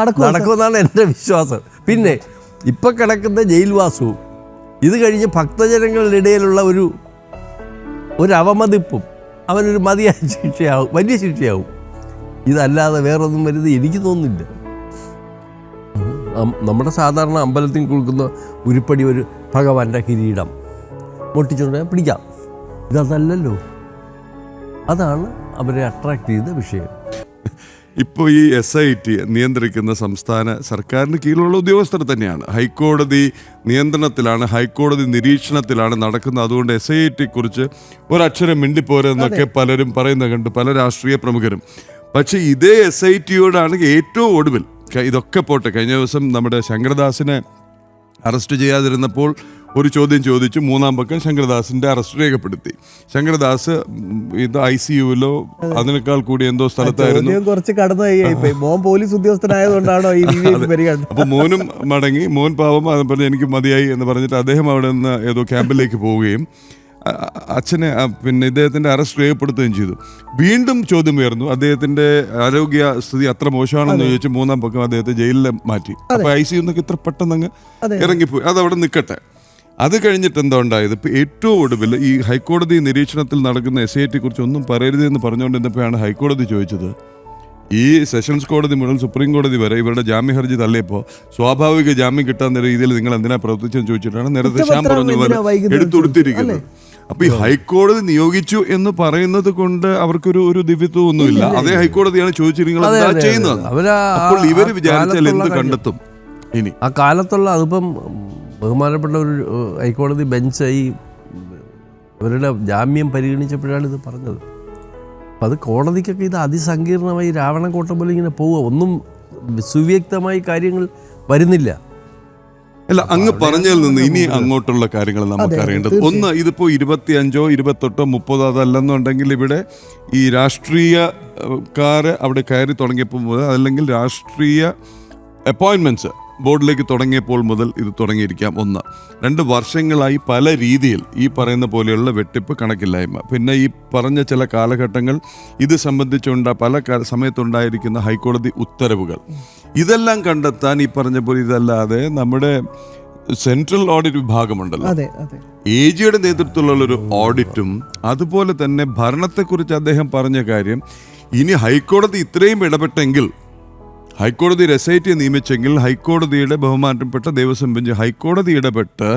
നടക്കുമെന്നാണ് എൻ്റെ വിശ്വാസം. പിന്നെ ഇപ്പം കിടക്കുന്ന ജയിൽവാസവും ഇത് കഴിഞ്ഞ് ഭക്തജനങ്ങളുടെ ഇടയിലുള്ള ഒരു അവമതിപ്പും അവനൊരു മതിയായ ശിക്ഷയാവും, വലിയ ശിക്ഷയാവും. ഇതല്ലാതെ വേറൊന്നും വരുന്നത് എനിക്ക് തോന്നുന്നില്ല. നമ്മുടെ സാധാരണ അമ്പലത്തിൽ കൊടുക്കുന്ന ഉരുപ്പടി ഒരു ഭഗവാന്റെ കിരീടം പൊട്ടിച്ചുകൊണ്ട് പിടിക്കാം. ഇതല്ലല്ലോ. അതാണ് അവരെ അട്രാക്ട് ചെയ്ത വിഷയം. ഇപ്പോൾ ഈ SIT നിയന്ത്രിക്കുന്ന സംസ്ഥാന സർക്കാരിന് കീഴിലുള്ള ഉദ്യോഗസ്ഥർ തന്നെയാണ്. ഹൈക്കോടതി നിയന്ത്രണത്തിലാണ്, ഹൈക്കോടതി നിരീക്ഷണത്തിലാണ് നടക്കുന്നത്. അതുകൊണ്ട് SIT കുറിച്ച് ഒരക്ഷരം മിണ്ടിപ്പോരെന്നൊക്കെ പലരും പറയുന്നത് കണ്ട് പല രാഷ്ട്രീയ പ്രമുഖരും. പക്ഷേ ഇതേ SITയോടാണ് ഏറ്റവും ഒടുവിൽ ഇതൊക്കെ പോട്ടെ. കഴിഞ്ഞ ദിവസം നമ്മുടെ ശങ്കരദാസിനെ അറസ്റ്റ് ചെയ്യാതിരുന്നപ്പോൾ ഒരു ചോദ്യം ചോദിച്ചു. മൂന്നാം പക്കം ശങ്കരദാസിന്റെ അറസ്റ്റ് രേഖപ്പെടുത്തി. ശങ്കരദാസ് ഇത് ICUവിലോ അതിനേക്കാൾ കൂടി എന്തോ സ്ഥലത്തായിരുന്നു. കുറച്ച് കടന്നു മോൻ പോലീസ് ഉദ്യോഗസ്ഥനായതുകൊണ്ടാണോ ഈ അപ്പൊ മോനും മടങ്ങി, മോൻ പാവം അത് പറഞ്ഞ് എനിക്ക് മതിയായി എന്ന് പറഞ്ഞിട്ട് അദ്ദേഹം അവിടെ നിന്ന് ഏതോ ക്യാമ്പിലേക്ക് പോവുകയും അച്ഛനെ പിന്നെ ഇദ്ദേഹത്തിന്റെ അറസ്റ്റ് രേഖപ്പെടുത്തുകയും ചെയ്തു. വീണ്ടും ചോദ്യം ഉയർന്നു. അദ്ദേഹത്തിന്റെ ആരോഗ്യ സ്ഥിതി അത്ര മോശമാണെന്ന് ചോദിച്ച് മൂന്നാം പക്കം അദ്ദേഹത്തെ ജയിലിൽ മാറ്റി. അപ്പൊ ICU എന്നൊക്കെ ഇത്ര പെട്ടെന്ന് ഇറങ്ങിപ്പോയി. അതവിടെ നിൽക്കട്ടെ. അത് കഴിഞ്ഞിട്ട് എന്താ ഉണ്ടായത്? ഇപ്പം ഏറ്റവും ഒടുവിൽ ഈ ഹൈക്കോടതി നിരീക്ഷണത്തിൽ നടക്കുന്ന SIT കുറിച്ച് ഒന്നും പറയരുതെന്ന് പറഞ്ഞുകൊണ്ടിരുന്നപ്പോഴാണ് ഹൈക്കോടതി ചോദിച്ചത്, ഈ സെഷൻസ് കോടതി മുതൽ സുപ്രീം കോടതി വരെ ഇവരുടെ ജാമ്യ ഹർജി തള്ളിയപ്പോൾ സ്വാഭാവിക ജാമ്യം കിട്ടാൻ രീതിയിൽ നിങ്ങൾ എന്തിനാ പ്രവർത്തിച്ചെന്ന് ചോദിച്ചിട്ടാണ് നേരത്തെ ശ്യാം പറഞ്ഞ പോലെ എടുത്തുകൊടുത്തിരിക്കുന്നത്. അപ്പൊ ഈ ഹൈക്കോടതി നിയോഗിച്ചു എന്ന് പറയുന്നത് കൊണ്ട് അവർക്കൊരു ദിവ്യത്വം ഒന്നുമില്ല. അതേ ഹൈക്കോടതിയാണ് ചോദിച്ചിരിക്കുന്നത് ചെയ്യുന്നത്. അപ്പോൾ ഇവര് വിചാരിച്ചാൽ എന്ത് കണ്ടെത്തും ഇനി? ആ കാലത്തുള്ള അതിപ്പം ബഹുമാനപ്പെട്ട ഒരു ഹൈക്കോടതി ബെഞ്ച് ഈ അവരുടെ ജാമ്യം പരിഗണിച്ചപ്പോഴാണ് ഇത് പറഞ്ഞത്. അപ്പം അത് കോടതിക്കൊക്കെ ഇത് അതിസങ്കീർണമായി രാവണക്കോട്ട പോലെ ഇങ്ങനെ പോവുക, ഒന്നും സുവ്യക്തമായി കാര്യങ്ങൾ വരുന്നില്ല. അല്ല, അങ്ങ് പറഞ്ഞതിൽ നിന്ന് ഇനി അങ്ങോട്ടുള്ള കാര്യങ്ങൾ നമുക്കറിയേണ്ടത് ഒന്ന്, ഇതിപ്പോൾ 25, 28, 30 അതല്ലെന്നുണ്ടെങ്കിൽ ഇവിടെ ഈ രാഷ്ട്രീയക്കാര് അവിടെ കയറി തുടങ്ങിയപ്പോൾ മുതൽ, അല്ലെങ്കിൽ രാഷ്ട്രീയ അപ്പോയിൻമെന്റ്സ് ബോർഡിലേക്ക് തുടങ്ങിയപ്പോൾ മുതൽ ഇത് തുടങ്ങിയിരിക്കാം. 1. 2 വർഷങ്ങളായി പല രീതിയിൽ ഈ പറയുന്ന പോലെയുള്ള വെട്ടിപ്പ്, കണക്കില്ലായ്മ, പിന്നെ ഈ പറഞ്ഞ ചില കാലഘട്ടങ്ങൾ ഇത് സംബന്ധിച്ചുണ്ട പല സമയത്തുണ്ടായിരിക്കുന്ന ഹൈക്കോടതി ഉത്തരവുകൾ, ഇതെല്ലാം കണ്ടെത്താൻ ഈ പറഞ്ഞ പോലെ ഇതല്ലാതെ നമ്മുടെ സെൻട്രൽ ഓഡിറ്റ് വിഭാഗമുണ്ടല്ലോ, AGയുടെ നേതൃത്വത്തിലുള്ള ഒരു ഓഡിറ്റും, അതുപോലെ തന്നെ ഭരണത്തെക്കുറിച്ച് അദ്ദേഹം പറഞ്ഞ കാര്യം, ഇനി ഹൈക്കോടതി ഇത്രയും ഇടപെട്ടെങ്കിൽ, ഹൈക്കോടതി SIT നിയമിച്ചെങ്കിൽ ഹൈക്കോടതിയുടെ ബഹുമാനപ്പെട്ട ദേവസ്വം ബെഞ്ച് ഹൈക്കോടതി ഇടപെട്ട്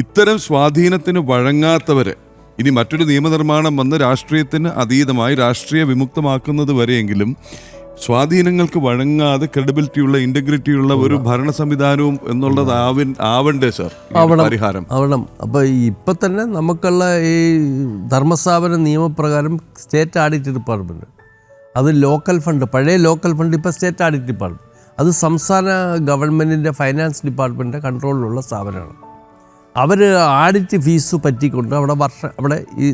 ഇത്തരം സ്വാധീനത്തിന് വഴങ്ങാത്തവരെ ഇനി മറ്റൊരു നിയമനിർമ്മാണം വന്ന് രാഷ്ട്രീയത്തിന് അതീതമായി രാഷ്ട്രീയ വിമുക്തമാക്കുന്നത് വരെയെങ്കിലും സ്വാധീനങ്ങൾക്ക് വഴങ്ങാതെ ക്രെഡിബിലിറ്റിയുള്ള, ഇന്റഗ്രിറ്റിയുള്ള ഒരു ഭരണ സംവിധാനവും എന്നുള്ളത് ആവണ്ടേ സാർ പരിഹാരം? ആവണം. അപ്പോൾ ഇപ്പം തന്നെ നമുക്കുള്ള ഈ ധർമ്മസ്ഥാപന നിയമപ്രകാരം സ്റ്റേറ്റ് ഓഡിറ്റ് ഡിപ്പാർട്ട്മെൻറ്റ്, അത് ലോക്കൽ ഫണ്ട്, പഴയ ലോക്കൽ ഫണ്ട്, ഇപ്പോൾ സ്റ്റേറ്റ് ഓഡിറ്റ് ഡിപ്പാർട്ട്മെൻറ്റ്, അത് സംസ്ഥാന ഗവൺമെൻറ്റിൻ്റെ ഫൈനാൻസ് ഡിപ്പാർട്ട്മെൻറ്റിൻ്റെ കൺട്രോളിലുള്ള സ്ഥാപനമാണ്. അവർ ആഡിറ്റ് ഫീസ് പറ്റിക്കൊണ്ട് അവിടെ ഈ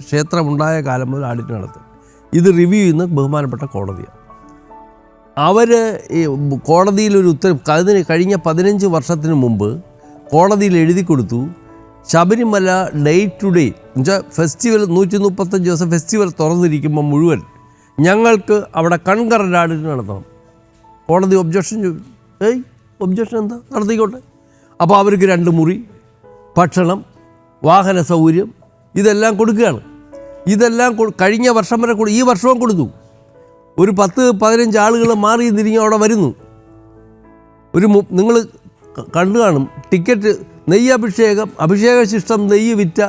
ക്ഷേത്രമുണ്ടായ കാലം മുതൽ ആഡിറ്റ് നടത്തും. ഇത് റിവ്യൂ ചെയ്യുന്ന ബഹുമാനപ്പെട്ട കോടതിയാണ്. അവർ ഈ കോടതിയിലൊരു അതിന് കഴിഞ്ഞ 15 വർഷത്തിന് മുമ്പ് കോടതിയിൽ എഴുതി കൊടുത്തു, ശബരിമല ഡേ ടു ഡേ എന്നുവെച്ചാൽ ഫെസ്റ്റിവൽ 135 ദിവസം ഫെസ്റ്റിവൽ തുറന്നിരിക്കുമ്പോൾ മുഴുവൻ ഞങ്ങൾക്ക് അവിടെ കൺകറൻ്റ് ആഡിറ്റ് നടത്തണം. കോടതി ഒബ്ജക്ഷൻ ഒബ്ജക്ഷൻ എന്താ, നടത്തിക്കോട്ടെ. അപ്പോൾ അവർക്ക് 2 മുറി, ഭക്ഷണം, വാഹന സൗകര്യം ഇതെല്ലാം കൊടുക്കുകയാണ്. ഇതെല്ലാം കഴിഞ്ഞ വർഷം വരെ ഈ വർഷവും കൊടുത്തു. ഒരു 10-15 ആളുകൾ മാറി തിരിഞ്ഞ് അവിടെ വരുന്നു. നിങ്ങൾ കണ്ടു കാണും, ടിക്കറ്റ് അഭിഷേക ശിഷ്ടം നെയ്യ് വിറ്റ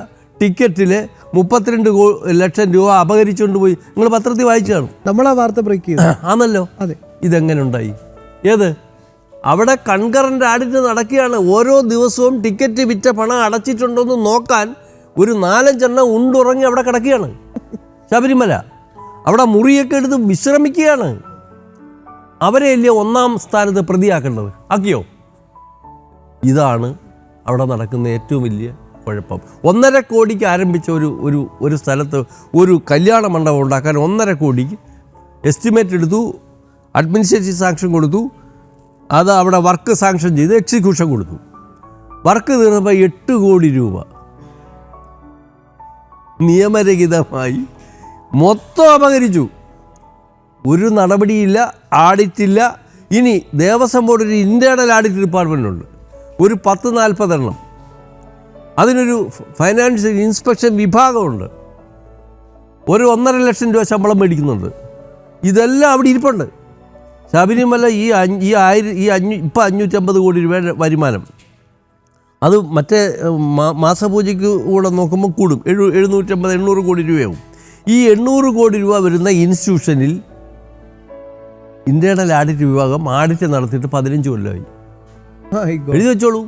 ടിക്കറ്റിൽ 32 ലക്ഷം രൂപ അപഹരിച്ചുകൊണ്ട് പോയി. നിങ്ങൾ പത്രത്തിൽ വായിച്ചു കാണും. നമ്മളാ വാർത്ത ബ്രേക്ക് ചെയ്തു ആണല്ലോ. അതെ. ഇതെങ്ങനെ ഉണ്ടായി? ഏത് അവിടെ കൺകറൻ്റ് ആഡിറ്റ് നടക്കുകയാണ്. ഓരോ ദിവസവും ടിക്കറ്റ് വിറ്റ പണം അടച്ചിട്ടുണ്ടോയെന്ന് നോക്കാൻ ഒരു 4-5 എണ്ണം ഉണ്ടുറങ്ങി അവിടെ കിടക്കുകയാണ്. ശബരിമല അവിടെ മുറിയൊക്കെ എടുത്ത് വിശ്രമിക്കുകയാണ്. അവരെയല്ലേ 1ാം സ്ഥാനത്ത് പ്രതിയാക്കേണ്ടത്? ആക്കിയോ? ഇതാണ് അവിടെ നടക്കുന്ന ഏറ്റവും വലിയ കുഴപ്പം. 1.5 കോടിക്ക് ആരംഭിച്ച ഒരു സ്ഥലത്ത് ഒരു കല്യാണ മണ്ഡപം ഉണ്ടാക്കാൻ 1.5 കോടിക്ക് എസ്റ്റിമേറ്റ് എടുത്തു, അഡ്മിനിസ്ട്രേറ്റീവ് സാങ്ഷൻ കൊടുത്തു, അത് അവിടെ വർക്ക് സാങ്ഷൻ ചെയ്ത് എക്സിക്യൂഷൻ കൊടുത്തു. വർക്ക് തീർന്നപ്പോൾ 8 കോടി രൂപ നിയമരഹിതമായി മൊത്തം അപഹരിച്ചു. ഒരു നടപടിയില്ല, ആഡിറ്റില്ല. ഇനി ദേവസ്വം ബോർഡ് ഒരു ഇൻറ്റേർണൽ ആഡിറ്റ് ഡിപ്പാർട്ട്മെൻ്റ് ഉണ്ട്, ഒരു 10-40 എണ്ണം. അതിനൊരു ഫൈനാൻഷ്യൽ ഇൻസ്പെക്ഷൻ വിഭാഗമുണ്ട്, ഒരു 1.5 ലക്ഷം രൂപ ശമ്പളം മേടിക്കുന്നുണ്ട്. ഇതെല്ലാം അവിടെ ഇരിപ്പുണ്ട്. ശബരിമല ഇപ്പോൾ 550 കോടി രൂപ വരുമാനം. അത് മറ്റേ മാസപൂജയ്ക്ക് കൂടെ നോക്കുമ്പോൾ കൂടും, 750-800 കോടി രൂപയാവും. ഈ 800 കോടി രൂപ വരുന്ന ഇൻസ്റ്റിറ്റ്യൂഷനിൽ ഇൻറ്റേർണൽ ആഡിറ്റ് വിഭാഗം ആഡിറ്റ് നടത്തിയിട്ട് 15 കൊല്ലമായി. എഴുതി വെച്ചോളൂ.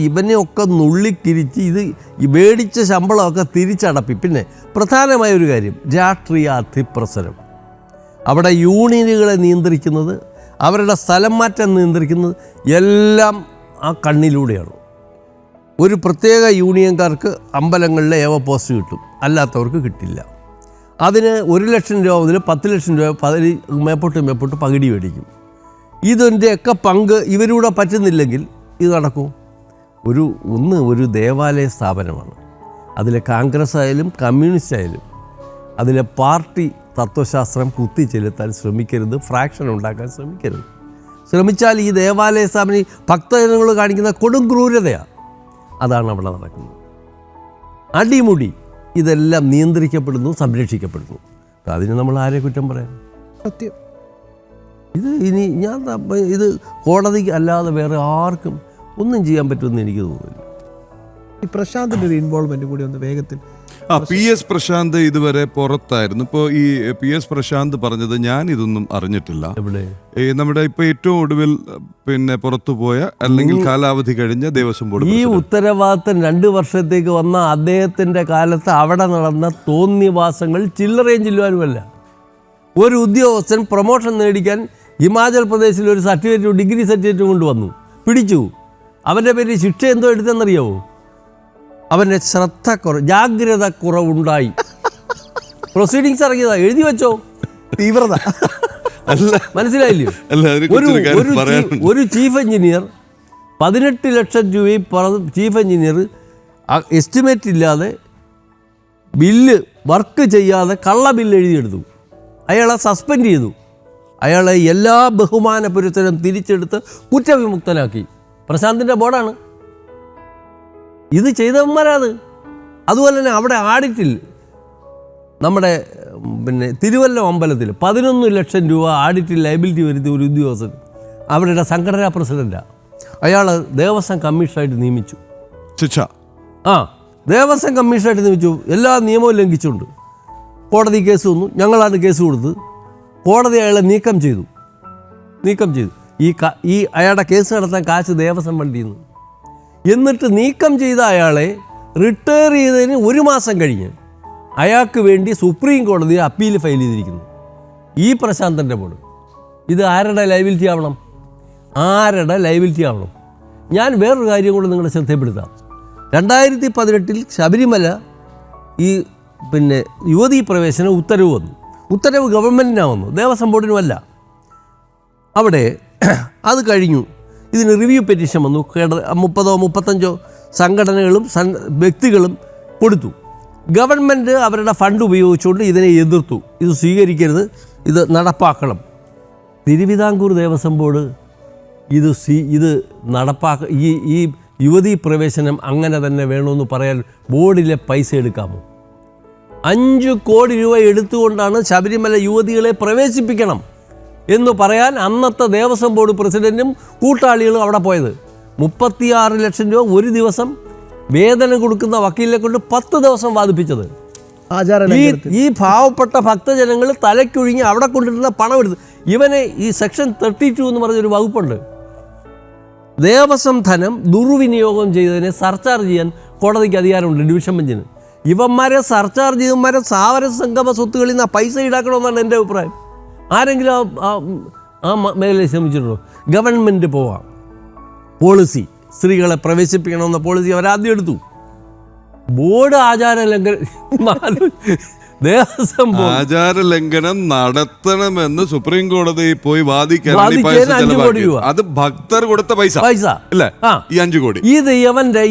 ഇവനെയൊക്കെ നുള്ളിക്കിരിച്ച് ഇത് മേടിച്ച ശമ്പളമൊക്കെ തിരിച്ചടപ്പി. പിന്നെ പ്രധാനമായ ഒരു കാര്യം, രാഷ്ട്രീയ അതിപ്രസരം. അവിടെ യൂണിയനുകളെ നിയന്ത്രിക്കുന്നത്, അവരുടെ സ്ഥലം മാറ്റം നിയന്ത്രിക്കുന്നത് എല്ലാം ആ കണ്ണിലൂടെയാണ്. ഒരു പ്രത്യേക യൂണിയൻകാർക്ക് അമ്പലങ്ങളിലെ ഏവ പോസ്റ്റ് കിട്ടും, അല്ലാത്തവർക്ക് കിട്ടില്ല. അതിന് 1 ലക്ഷം രൂപ മുതൽ 10 ലക്ഷം രൂപ മേപ്പോട്ട് പകുതി മേടിക്കും. ഇതിൻ്റെയൊക്കെ പങ്ക് ഇവരൂടെ പറ്റുന്നില്ലെങ്കിൽ ഇത് നടക്കും. ഒരു ദേവാലയ സ്ഥാപനമാണ്. അതിലെ കോൺഗ്രസ് ആയാലും കമ്മ്യൂണിസ്റ്റ് ആയാലും അതിലെ പാർട്ടി തത്വശാസ്ത്രം കുത്തിച്ചെലുത്താൻ ശ്രമിക്കരുത്, ഫ്രാക്ഷൻ ഉണ്ടാക്കാൻ ശ്രമിക്കരുത്. ശ്രമിച്ചാൽ ഈ ദേവാലയ സ്ഥാപനം ഭക്തജനങ്ങൾ കാണിക്കുന്ന കൊടും ക്രൂരതയാണ്. അതാണ് അവിടെ നടക്കുന്നത്. അടിമുടി ഇതെല്ലാം നിയന്ത്രിക്കപ്പെടുന്നു, സംരക്ഷിക്കപ്പെടുന്നു. അതിന് നമ്മൾ ആരെ കുറ്റം പറയാം? സത്യം. ഇത് കോടതിക്ക് അല്ലാതെ വേറെ ആർക്കും ഒന്നും ചെയ്യാൻ പറ്റുമെന്ന് എനിക്ക് തോന്നുന്നില്ല. ഈ പ്രശാന്തിൻ്റെ ഒരു ഇൻവോൾവ്മെന്റ് കൂടി ഒന്ന് വേഗത്തിൽ. PS പ്രശാന്ത് ഇതുവരെ പുറത്തായിരുന്നു. ഇപ്പോൾ ഈ PS പ്രശാന്ത് പറഞ്ഞത് ഞാൻ ഇതൊന്നും അറിഞ്ഞിട്ടില്ല. നമ്മുടെ ഇപ്പൊ ഏറ്റവും ഒടുവിൽ പുറത്തുപോയ അല്ലെങ്കിൽ കാലാവധി കഴിഞ്ഞ ദേവസ്വം ബോർഡ് ഈ ഉത്തരവാദിത്തം 2 വർഷത്തേക്ക് വന്ന അദ്ദേഹത്തിന്റെ കാലത്ത് അവിടെ നടന്ന തോന്നിവാസങ്ങൾ ചില്ലറയും ചില്ലുവാനുമല്ല. ഒരു ഉദ്യോഗസ്ഥൻ പ്രൊമോഷൻ നേടിക്കാൻ ഹിമാചൽ പ്രദേശിൽ ഒരു ഡിഗ്രി സർട്ടിഫിക്കറ്റ് കൊണ്ടുവന്നു, പിടിച്ചു. അവൻ്റെ പേര് ശിക്ഷ എന്തോ എടുത്തെന്നറിയാവോ? അവൻ്റെ ജാഗ്രത കുറവുണ്ടായി. പ്രൊസീഡിങ്സ് ഇറങ്ങിയതാ, എഴുതി വെച്ചോ. തീവ്രത മനസ്സിലായില്ലയോ? ഒരു ചീഫ് എഞ്ചിനീയർ 18 ലക്ഷം രൂപയും ചീഫ് എഞ്ചിനീയർ എസ്റ്റിമേറ്റ് ഇല്ലാതെ വർക്ക് ചെയ്യാതെ കള്ള ബില്ല് എഴുതിയെടുത്തു. അയാളെ സസ്പെൻഡ് ചെയ്തു. അയാളെ എല്ലാ ബഹുമാന പുരസ്സരം തിരിച്ചെടുത്ത് കുറ്റവിമുക്തനാക്കി. പ്രശാന്തിൻ്റെ ബോർഡാണ് ഇത് ചെയ്തവന്മാരാത്. അതുപോലെ തന്നെ അവിടെ ആഡിറ്റിൽ നമ്മുടെ തിരുവല്ല അമ്പലത്തിൽ 11 ലക്ഷം രൂപ ആഡിറ്റിൽ ലയബിലിറ്റി വരുത്തിയ ഒരു ഉദ്യോഗസ്ഥൻ അവരുടെ സംഘടനാ പ്രസിഡൻ്റാണ്. അയാൾ ദേവസ്വം കമ്മീഷനായിട്ട് നിയമിച്ചു. ദേവസ്വം കമ്മീഷനായിട്ട് നിയമിച്ചു. എല്ലാ നിയമവും ലംഘിച്ചുകൊണ്ട് കോടതി കേസ് വന്നു. ഞങ്ങളാണ് കേസ് കൊടുത്തത്. കോടതി അയാളെ നീക്കം ചെയ്തു. ഈ അയാളുടെ കേസ് നടത്താൻ കാശ് ദേവസ്വം ഫണ്ടിൽ നിന്ന്. എന്നിട്ട് നീക്കം ചെയ്ത അയാളെ റിട്ടയർ ചെയ്തതിന് 1 മാസം കഴിഞ്ഞ് അയാൾക്ക് വേണ്ടി സുപ്രീം കോടതിയിൽ അപ്പീൽ ഫയൽ ചെയ്തിരിക്കുന്നു. ഈ പ്രശാന്തൻ്റെ ബോർഡ്. ഇത് ആരുടെ ലയബിലിറ്റി ആവണം? ഞാൻ വേറൊരു കാര്യം കൂടെ നിങ്ങളുടെ ശ്രദ്ധപ്പെടുത്താം. 2018 ശബരിമല ഈ യുവതീ പ്രവേശന ഉത്തരവ് വന്നു. ഉത്തരവ് ഗവൺമെൻറ്റിനാണ് വന്നു, ദേവസ്വം ബോർഡിനുമല്ല. അവിടെ അത് കഴിഞ്ഞു, ഇതിന് റിവ്യൂ പെറ്റീഷൻ വന്നു. 30-35 സംഘടനകളും വ്യക്തികളും കൊടുത്തു. ഗവൺമെൻറ് അവരുടെ ഫണ്ട് ഉപയോഗിച്ചുകൊണ്ട് ഇതിനെ എതിർത്തു. ഇത് സ്വീകരിക്കരുത്, ഇത് നടപ്പാക്കണം. തിരുവിതാംകൂർ ദേവസ്വം ബോർഡ് ഇത് ഈ യുവതീ പ്രവേശനം അങ്ങനെ തന്നെ വേണമെന്ന് പറയാൻ ബോർഡിലെ പൈസ എടുക്കാമോ? 5 കോടി രൂപ എടുത്തുകൊണ്ടാണ് ശബരിമല യുവതികളെ പ്രവേശിപ്പിക്കണം എന്ന് പറയാൻ അന്നത്തെ ദേവസ്വം ബോർഡ് പ്രസിഡൻറ്റും കൂട്ടാളികളും അവിടെ പോയത്. 36 ലക്ഷം രൂപ ഒരു ദിവസം വേതനം കൊടുക്കുന്ന വക്കീലിനെ കൊണ്ട് 10 ദിവസം വാദിപ്പിച്ചത്. ഈ പാവപ്പെട്ട ഭക്തജനങ്ങൾ തലയ്ക്കൊഴിഞ്ഞ് അവിടെ കൊണ്ടിരുന്ന പണം എടുത്ത് ഇവന് ഈ സെക്ഷൻ 32 എന്ന് പറഞ്ഞൊരു വകുപ്പുണ്ട്. ദേവസ്വം ധനം ദുർവിനിയോഗം ചെയ്തതിനെ സർചാർജ് ചെയ്യാൻ കോടതിക്ക് അധികാരമുണ്ട്, ഡിവിഷൻ ബെഞ്ചിന്. ഇവന്മാരെ സർചാർജ് ചെയ്തവന്മാരെ സ്ഥാവര സംഗമ സ്വത്തുകളിൽ നിന്ന് പൈസ ഈടാക്കണമെന്നാണ് എൻ്റെ അഭിപ്രായം. ആരെങ്കിലും ആ മേഖലയിൽ ശ്രമിച്ചിട്ടുണ്ടോ? ഗവൺമെൻറ് പോവാം, പോളിസി സ്ത്രീകളെ പ്രവേശിപ്പിക്കണമെന്ന പോളിസി അവരാദ്യം എടുത്തു. ബോർഡ് ദേവസ്വം ആചാരലംഘനം നടത്തണമെന്ന് സുപ്രീം കോടതിയിൽ പോയി വാദിക്കാൻ അത് ഭക്തർ കൊടുത്ത പൈസ അല്ലേ, ഈ 5 കോടി. ഇത്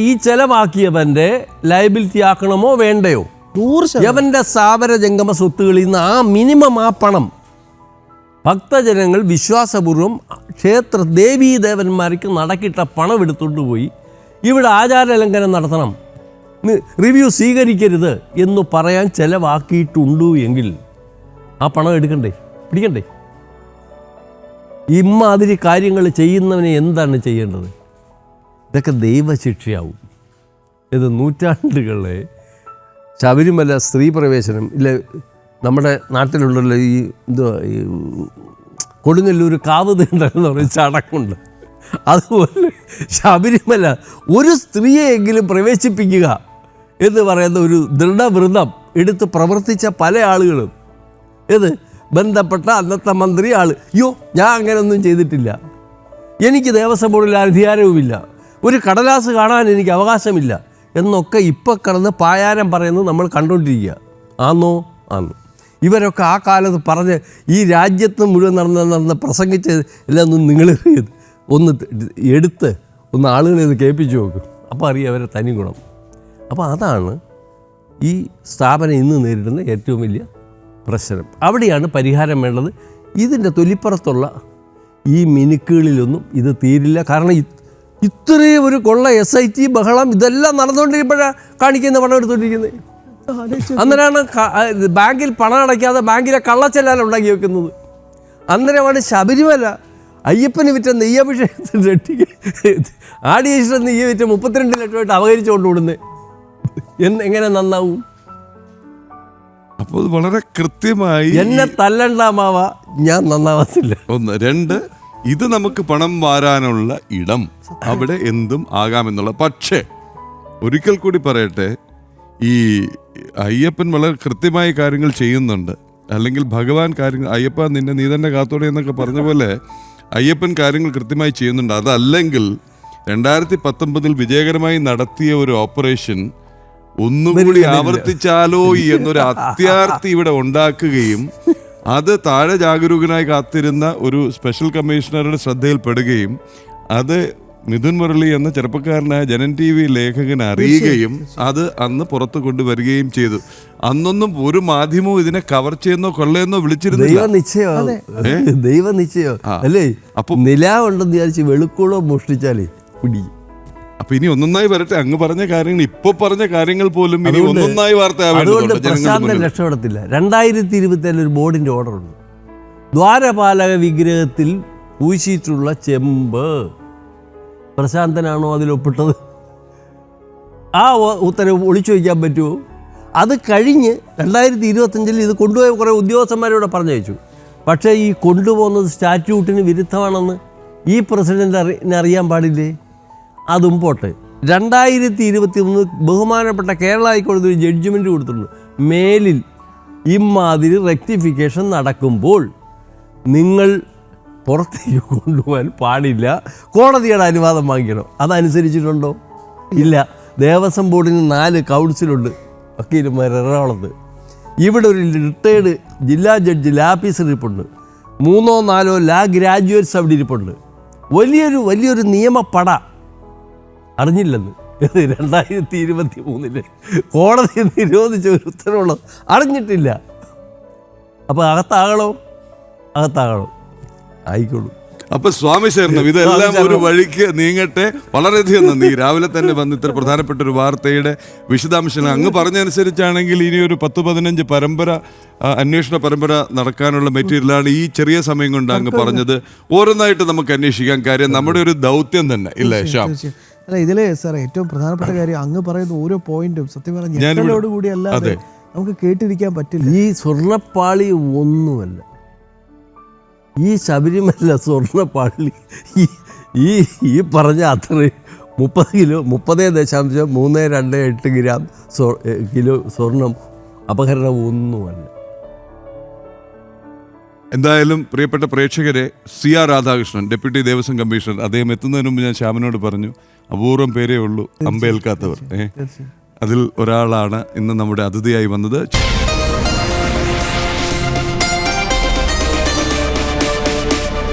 ഈ ചെലവാക്കിയവന്റെ ലയബിലിറ്റി ആക്കണമോ വേണ്ടയോ? യവന്റെ സ്ഥാവര ജംഗമ സ്വത്തുകളിൽ നിന്ന് ആ മിനിമം ആ പണം ഭക്തജനങ്ങൾ വിശ്വാസപൂർവ്വം ക്ഷേത്ര ദേവീദേവന്മാർക്ക് നടക്കിട്ട പണം എടുത്തുകൊണ്ട് പോയി ഇവിടെ ആചാരലംഘനം നടത്തണം, റിവ്യൂ സ്വീകരിക്കരുത് എന്ന് പറയാൻ ചെലവാക്കിയിട്ടുണ്ടു എങ്കിൽ ആ പണം എടുക്കണ്ടേ, പിടിക്കണ്ടേ? ഇമ്മാതിരി കാര്യങ്ങൾ ചെയ്യുന്നവനെ എന്താണ് ചെയ്യേണ്ടത്? ഇതൊക്കെ ദൈവശിക്ഷയാവും. ഇത് നൂറ്റാണ്ടുകളെ ശബരിമല സ്ത്രീ പ്രവേശനം ഇല്ല, നമ്മുടെ നാട്ടിലുണ്ടല്ലോ ഈ കൊടുങ്ങല്ലൂർ കാവ് തീണ്ടെന്ന് പറയുന്ന ചടങ്ങുണ്ട്. അതുപോലെ ശബരിമല ഒരു സ്ത്രീയെങ്കിലും പ്രവേശിപ്പിക്കുക എന്ന് പറയുന്ന ഒരു ദൃഢവൃതം എടുത്ത് പ്രവർത്തിച്ച പല ആളുകളും ബന്ധപ്പെട്ട അന്നത്തെ മന്ത്രി അയ്യോ ഞാൻ അങ്ങനെയൊന്നും ചെയ്തിട്ടില്ല, എനിക്ക് ദേവസ്വം ബോർഡിൽ അധികാരവുമില്ല, ഒരു കടലാസ് കാണാൻ എനിക്ക് അവകാശമില്ല എന്നൊക്കെ ഇപ്പോൾ കിടന്ന് പായാരം പറയുന്നത് നമ്മൾ കണ്ടുകൊണ്ടിരിക്കുക. ആന്നോ? ആന്നു. ഇവരൊക്കെ ആ കാലത്ത് പറഞ്ഞ് ഈ രാജ്യത്ത് മുഴുവൻ നടന്ന് പ്രസംഗിച്ച് എല്ലാം നിങ്ങൾ എടുത്ത് ആളുകളെ ഇത് കേൾപ്പിച്ച് നോക്കും, അപ്പോൾ അറിയാം അവരെ തനി ഗുണം. അപ്പോൾ അതാണ് ഈ സ്ഥാപനം ഇന്ന് നേരിടുന്ന ഏറ്റവും വലിയ പ്രശ്നം. അവിടെയാണ് പരിഹാരം വേണ്ടത്. ഇതിൻ്റെ തൊലിപ്പുറത്തുള്ള ഈ മിനുക്കുകളിലൊന്നും ഇത് തീരില്ല. കാരണം ഇത്രയും ഒരു കൊള്ള SIT ബഹളം ഇതെല്ലാം നടന്നുകൊണ്ടിരിക്കുമ്പോഴാണ് കാണിക്കുന്ന പണം എടുത്തുകൊണ്ടിരിക്കുന്നത്. അന്നേരമാണ് ബാങ്കിൽ പണം അടയ്ക്കാതെ ബാങ്കിലെ കള്ളച്ചെല്ലാൻ ഉണ്ടാക്കി വെക്കുന്നത്. അന്നേരമാണ് ശബരിമല അയ്യപ്പന് വിറ്റ നെയ്യഭിഷേകത്തിന് ആടിയേശ്വരൻ നെയ്യ് വിറ്റ 32 ലക്ഷമായിട്ട് അപകരിച്ചുകൊണ്ട് വിടുന്നത് എങ്ങനെ നന്നാവും? അപ്പോൾ വളരെ കൃത്യമായി എന്നെ തല്ലണ്ടാമാവ, ഞാൻ നന്നാവത്തില്ല. 1 2 ഇത് നമുക്ക് പണം വാരാനുള്ള ഇടം, അവിടെ എന്തും ആകാമെന്നുള്ള. പക്ഷേ ഒരിക്കൽ കൂടി പറയട്ടെ, ഈ അയ്യപ്പൻ വളരെ കൃത്യമായ കാര്യങ്ങൾ ചെയ്യുന്നുണ്ട്. അല്ലെങ്കിൽ ഭഗവാൻ കാര്യങ്ങൾ, അയ്യപ്പ നിന്നെ നീ തന്നെ കാത്തോടെ എന്നൊക്കെ പറഞ്ഞ പോലെ അയ്യപ്പൻ കാര്യങ്ങൾ കൃത്യമായി ചെയ്യുന്നുണ്ട്. അതല്ലെങ്കിൽ 2019 വിജയകരമായി നടത്തിയ ഒരു ഓപ്പറേഷൻ ഒന്നുകൂടി ആവർത്തിച്ചാലോ എന്നൊരു അത്യാർത്തി ഇവിടെ ഉണ്ടാക്കുകയും അത് താഴെ ജാഗരൂകനായി കാത്തിരുന്ന ഒരു സ്പെഷ്യൽ കമ്മീഷണറുടെ ശ്രദ്ധയിൽപ്പെടുകയും അത് മിഥുൻ മുരളി എന്ന ചെറുപ്പക്കാരനായ ജനൻ TV ലേഖകൻ അറിയുകയും അത് അന്ന് പുറത്തു കൊണ്ടുവരികയും ചെയ്തു. അന്നൊന്നും ഒരു മാധ്യമവും ഇതിനെ കവർ ചെയ്യുന്നോ കൊള്ളയെന്നോ വിളിച്ചിരുന്നില്ല. ദൈവനിശ്ചയോ അല്ലേ? അപ്പൊ നിലാവുണ്ടെന്ന് വിചാരിച്ച് വെളുക്കൂടോ മോഷ്ടിച്ചാലേ പിടി. അപ്പൊ ഇനി ഒന്നൊന്നായി വരട്ടെ. അങ്ങ് പറഞ്ഞ കാര്യങ്ങൾ, ഇപ്പൊ പറഞ്ഞ കാര്യങ്ങൾ പോലും ഇനി ഒന്നൊന്നായി അതുകൊണ്ട് പ്രശാന്തൻ രക്ഷപ്പെടത്തില്ല. 2027 ഒരു ബോർഡിന്റെ ഓർഡർ ഉണ്ട്. ദ്വാരപാലക വിഗ്രഹത്തിൽ പൂശിയിട്ടുള്ള ചെമ്പ് പ്രശാന്തനാണോ അതിലൊപ്പിട്ടത്? ആ ഉത്തരവ് ഒളിച്ചു വയ്ക്കാൻ പറ്റുമോ? അത് കഴിഞ്ഞ് 2025 ഇത് കൊണ്ടുപോയ കുറേ ഉദ്യോഗസ്ഥന്മാരോട് പറഞ്ഞയച്ചു. പക്ഷേ ഈ കൊണ്ടുപോകുന്നത് സ്റ്റാറ്റ്യൂട്ടിന് വിരുദ്ധമാണെന്ന് ഈ പ്രസിഡന്റ് അറിയാൻ പാടില്ലേ? അതും പോട്ടെ. 2021 ബഹുമാനപ്പെട്ട കേരള ഹൈക്കോടതി ഒരു ജഡ്ജ്മെൻറ്റ് കൊടുത്തിട്ടുണ്ട്. മേലിൽ ഇമാതിരി റെക്ടിഫിക്കേഷൻ നടക്കുമ്പോൾ നിങ്ങൾ പുറത്തേക്ക് കൊണ്ടുപോകാൻ പാടില്ല, കോടതിയുടെ അനുവാദം വാങ്ങിക്കണം. അതനുസരിച്ചിട്ടുണ്ടോ? ഇല്ല. ദേവസ്വം ബോർഡിന് 4 കൗൺസിലുണ്ട്, വക്കീലന്മാർ എറണാകുളത്ത്. ഇവിടെ ഒരു റിട്ടയേർഡ് ജില്ലാ ജഡ്ജി ലാഫീസർ ഇരിപ്പുണ്ട്, 3 or 4 ലാ ഗ്രാജുവേറ്റ്സ് അവിടെ ഇരിപ്പുണ്ട്. വലിയൊരു നിയമപ്പട അറിഞ്ഞില്ലെന്ന്. 2023 കോടതി നിരോധിച്ച ഒരു ഉത്തരവുള്ളത് അറിഞ്ഞിട്ടില്ല. അപ്പോൾ അകത്താകണോ ആയിക്കോളൂ. അപ്പൊ സ്വാമി ശരണം, ഇതെല്ലാം ഒരു വഴിക്ക് നീങ്ങട്ടെ. വളരെയധികം നന്ദി. രാവിലെ തന്നെ വന്ന് ഇത്ര പ്രധാനപ്പെട്ട ഒരു വാർത്തയുടെ വിശദാംശങ്ങൾ അങ്ങ് പറഞ്ഞനുസരിച്ചാണെങ്കിൽ ഇനി ഒരു 10-15 അന്വേഷണ പരമ്പര നടക്കാനുള്ള മെറ്റീരിയലാണ് ഈ ചെറിയ സമയം കൊണ്ട് അങ്ങ് പറഞ്ഞത്. ഓരോന്നായിട്ട് നമുക്ക് അന്വേഷിക്കാൻ, കാര്യം നമ്മുടെ ഒരു ദൗത്യം തന്നെ ഇല്ലേ ശ്യാം? അല്ല, ഇതില് സാർ ഏറ്റവും പ്രധാനപ്പെട്ട കാര്യം അങ്ങ് പറയുന്ന ഓരോ പോയിന്റും സത്യം പറഞ്ഞോട് കൂടി അല്ലാതെ നമുക്ക് കേട്ടിരിക്കാൻ പറ്റില്ല. ഈ സ്വർണ്ണപ്പാളി ഒന്നുമല്ല, ഈ ശബരിമല സ്വർണ്ണപ്പാളി ഈ പറഞ്ഞ അത്രയും 30.328 ഗ്രാം കിലോ സ്വർണം അപഹരണം ഒന്നുമല്ല. എന്തായാലും പ്രിയപ്പെട്ട പ്രേക്ഷകരെ, CR Radhakrishnan, deputy Devaswom commissioner, അദ്ദേഹം എത്തുന്നതിന് മുമ്പ് ഞാൻ ശ്യാമിനോട് പറഞ്ഞു, അപൂർവം പേരേ ഉള്ളൂ അമ്പേൽക്കാത്തവർ. അതിൽ ഒരാളാണ് ഇന്ന് നമ്മുടെ അതിഥിയായി വന്നത്.